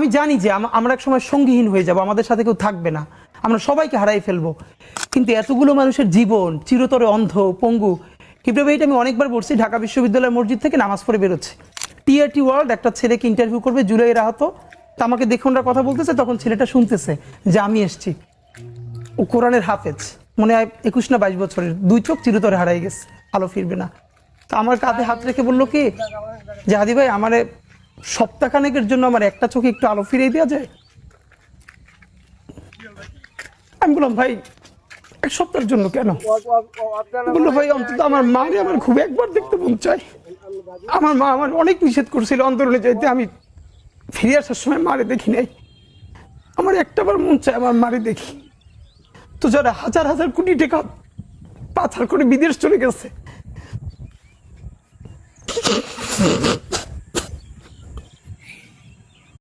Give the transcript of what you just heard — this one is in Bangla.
আমি জানি যে আমরা এক সময় সঙ্গীহীন হয়ে যাব, আমাদের সাথে কেউ থাকবে না, আমরা সবাইকে হারাই ফেলবো, কিন্তু এতগুলো মানুষের জীবন চিরতরে অন্ধ পঙ্গু। কিভাবে এটা আমি অনেকবার বলছি, ঢাকা বিশ্ববিদ্যালয়ের মসজিদ থেকে নামাজ পড়ে বেরোচ্ছে, টিআরটি ওয়ার্ল্ড একটা ছেলেকে ইন্টারভিউ করবে, জুলাইয়ের আহত, তো আমাকে দেখে ওনারা কথা বলতেছে, তখন ছেলেটা শুনতেছে যে আমি এসছি, ও কোরআনের হাফেজ, মনে হয় 21 না 22 বছরের, 2 চোখ চিরতরে হারাই গেছে, আলো ফিরবে না। তো আমার কাঁধে হাত রেখে বললো কি যে হাদি ভাই, আমার সপ্তাহখানেকের জন্য আমার একটা চোখে একটু আলো ফিরিয়ে দেওয়া যায়। আমি বললাম ভাই 1 সপ্তাহের জন্য কেন? বললো ভাই অন্তত আমার মারে আমার খুব একবার দেখতে মন চাই, আমার মা আমার অনেক নিষেধ করছিল অন্তরণে যাইতে, আমি ফিরে আসার সময় মারে দেখি নাই, আমার একটাবার মন চায় আমার মারে দেখি। তো যারা হাজার হাজার কোটি টাকা পাচার করে বিদেশ চলে গেছে,